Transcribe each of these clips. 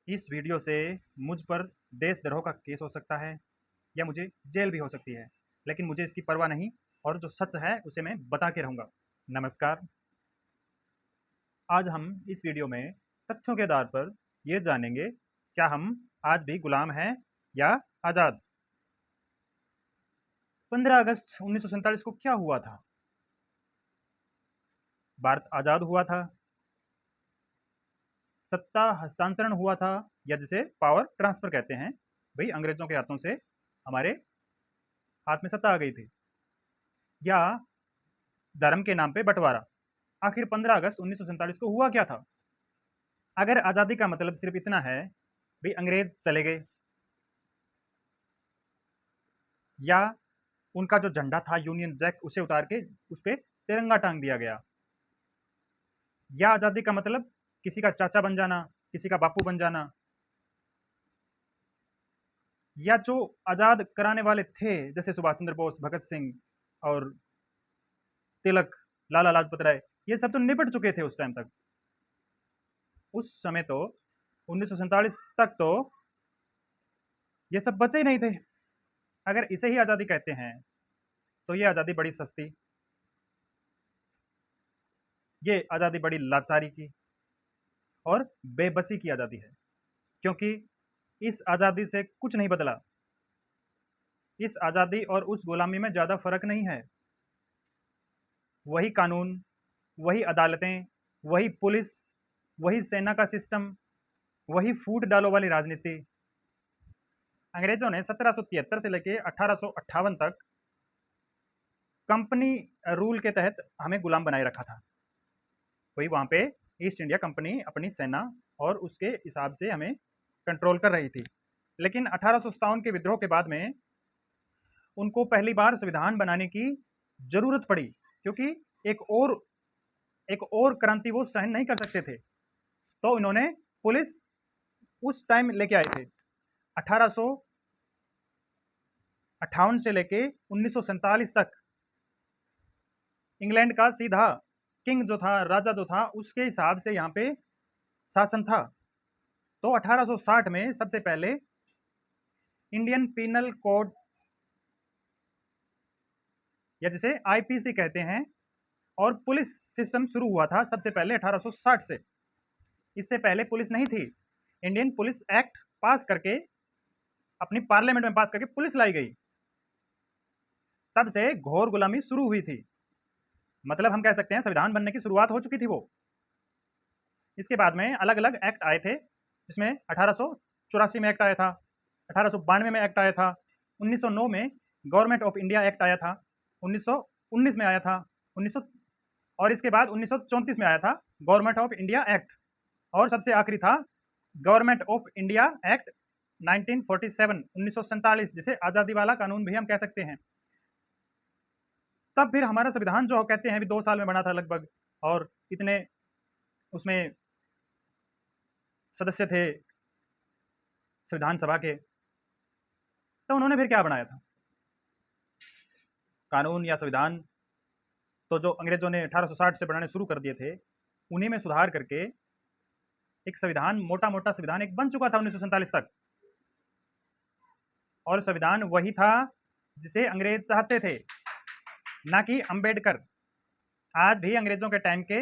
इस वीडियो से मुझ पर देशद्रोह का केस हो सकता है या मुझे जेल भी हो सकती है, लेकिन मुझे इसकी परवाह नहीं और जो सच है उसे मैं बता के रहूँगा। नमस्कार, आज हम इस वीडियो में तथ्यों के आधार पर ये जानेंगे, क्या हम आज भी गुलाम हैं या आज़ाद? 15 अगस्त 1947 को क्या हुआ था? भारत आज़ाद हुआ था, सत्ता हस्तांतरण हुआ था या जिसे पावर ट्रांसफ़र कहते हैं, भई अंग्रेज़ों के हाथों से हमारे हाथ में सत्ता आ गई थी, या धर्म के नाम पे बंटवारा। आखिर 15 अगस्त 1947 को हुआ क्या था? अगर आज़ादी का मतलब सिर्फ इतना है, भाई अंग्रेज चले गए, या उनका जो झंडा था यूनियन जैक उसे उतार के उस पे तिरंगा टांग दिया गया, या आज़ादी का मतलब किसी का चाचा बन जाना, किसी का बापू बन जाना, या जो आज़ाद कराने वाले थे जैसे सुभाष चंद्र बोस, भगत सिंह और तिलक, लाला लाजपत राय, ये सब तो निपट चुके थे उस टाइम तक। उस समय तो 1947 तक तो ये सब बचे ही नहीं थे। अगर इसे ही आज़ादी कहते हैं तो ये आज़ादी बड़ी सस्ती, ये आज़ादी बड़ी लाचारी की और बेबसी की आज़ादी है, क्योंकि इस आज़ादी से कुछ नहीं बदला। इस आज़ादी और उस गुलामी में ज़्यादा फर्क नहीं है। वही कानून, वही अदालतें, वही पुलिस, वही सेना का सिस्टम, वही फूट डालो वाली राजनीति। अंग्रेजों ने 1773 से लेकर 1858 तक कंपनी रूल के तहत हमें गुलाम बनाए रखा था। वही वहां पे ईस्ट इंडिया कंपनी अपनी सेना और उसके हिसाब से हमें कंट्रोल कर रही थी। लेकिन 1857 के विद्रोह के बाद में उनको पहली बार संविधान बनाने की जरूरत पड़ी, क्योंकि एक और एक और क्रांति वो सहन नहीं कर सकते थे। तो इन्होंने पुलिस उस टाइम लेके आए थे, 1858 से लेके 1947 तक। इंग्लैंड का सीधा किंग जो था, राजा जो था, उसके हिसाब से यहाँ पे शासन था। तो 1860 में सबसे पहले इंडियन पीनल कोड, या जिसे आईपीसी कहते हैं, और पुलिस सिस्टम शुरू हुआ था सबसे पहले 1860 से। इससे पहले पुलिस नहीं थी। इंडियन पुलिस एक्ट पास करके, अपनी पार्लियामेंट में पास करके पुलिस लाई गई। तब से घोर गुलामी शुरू हुई थी। मतलब हम कह सकते हैं संविधान बनने की शुरुआत हो चुकी थी वो। इसके बाद में अलग अलग एक्ट आए थे, जिसमें 1884 में एक्ट आया था, 1892 में एक्ट आया था, 1909 में गवर्नमेंट ऑफ इंडिया एक्ट आया था, 1919 में आया था, 1900, और इसके बाद 1934 में आया था गवर्नमेंट ऑफ इंडिया एक्ट, और सबसे आखिरी था गवर्नमेंट ऑफ इंडिया एक्ट 1947, 1947, जिसे आज़ादी वाला कानून भी हम कह सकते हैं। तब फिर हमारा संविधान जो कहते हैं अभी 2 साल में बना था लगभग, और इतने उसमें सदस्य थे संविधान सभा के, तो उन्होंने फिर क्या बनाया था? कानून या संविधान तो जो अंग्रेजों ने 1860 से बनाने शुरू कर दिए थे, उन्हीं में सुधार करके एक संविधान, मोटा मोटा संविधान एक बन चुका था 1947 तक। और संविधान वही था जिसे अंग्रेज चाहते थे, ना कि अंबेडकर। आज भी अंग्रेजों के टाइम के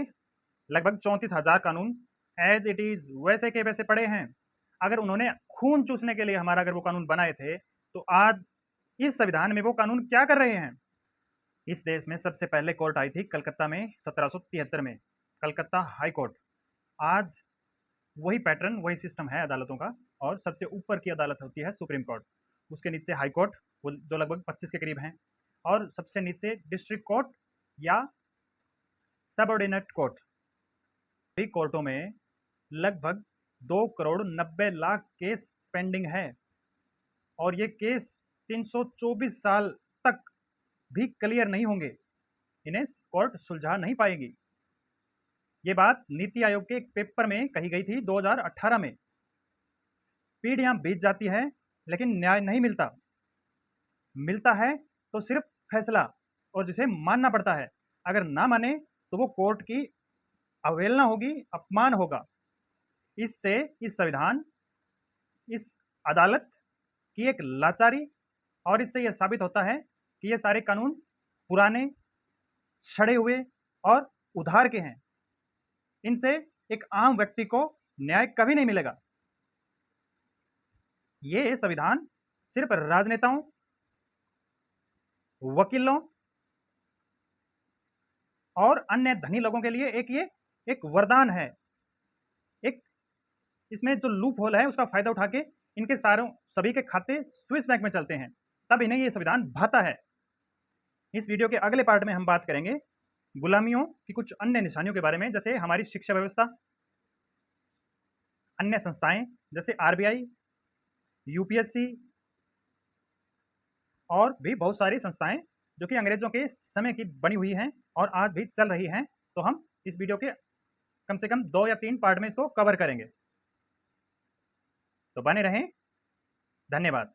लगभग 34,000 कानून एज इट इज वैसे के वैसे पड़े हैं। अगर उन्होंने खून चूसने के लिए हमारा अगर वो कानून बनाए थे, तो आज इस संविधान में वो कानून क्या कर रहे हैं? इस देश में सबसे पहले कोर्ट आई थी कलकत्ता में 1773 में, कलकत्ता हाई कोर्ट। आज वही पैटर्न, वही सिस्टम है अदालतों का, और सबसे ऊपर की अदालत होती है सुप्रीम कोर्ट, उसके नीचे हाई कोर्ट, वो जो लगभग 25 के करीब हैं, और सबसे नीचे डिस्ट्रिक्ट कोर्ट या सबऑर्डिनेट कोर्ट। सभी कोर्टों में लगभग 2 करोड़ 90 लाख केस पेंडिंग है, और ये केस 324 साल तक भी क्लियर नहीं होंगे, इन्हें कोर्ट सुलझा नहीं पाएगी। ये बात नीति आयोग के एक पेपर में कही गई थी 2018 में। पीढ़ियां बीत जाती है लेकिन न्याय नहीं मिलता। मिलता है तो सिर्फ फैसला, और जिसे मानना पड़ता है। अगर ना माने तो वो कोर्ट की अवहेलना होगी, अपमान होगा। इससे इस संविधान इस अदालत की एक लाचारी, और इससे यह साबित होता है कि ये सारे कानून पुराने, सड़े हुए और उधार के हैं। इनसे एक आम व्यक्ति को न्याय कभी नहीं मिलेगा। ये संविधान सिर्फ राजनेताओं, वकीलों और अन्य धनी लोगों के लिए ये एक वरदान है। एक इसमें जो लूप होल है उसका फायदा उठा के इनके सारों सभी के खाते स्विस बैंक में चलते हैं, तब इन्हें ये संविधान भाता है। इस वीडियो के अगले पार्ट में हम बात करेंगे गुलामियों की कुछ अन्य निशानियों के बारे में, जैसे हमारी शिक्षा व्यवस्था, अन्य संस्थाएं जैसे आरबीआई, यूपीएससी और भी बहुत सारी संस्थाएं जो कि अंग्रेजों के समय की बनी हुई हैं और आज भी चल रही हैं। तो हम इस वीडियो के कम से कम 2 या 3 पार्ट में इसको कवर करेंगे। तो बने रहें। धन्यवाद।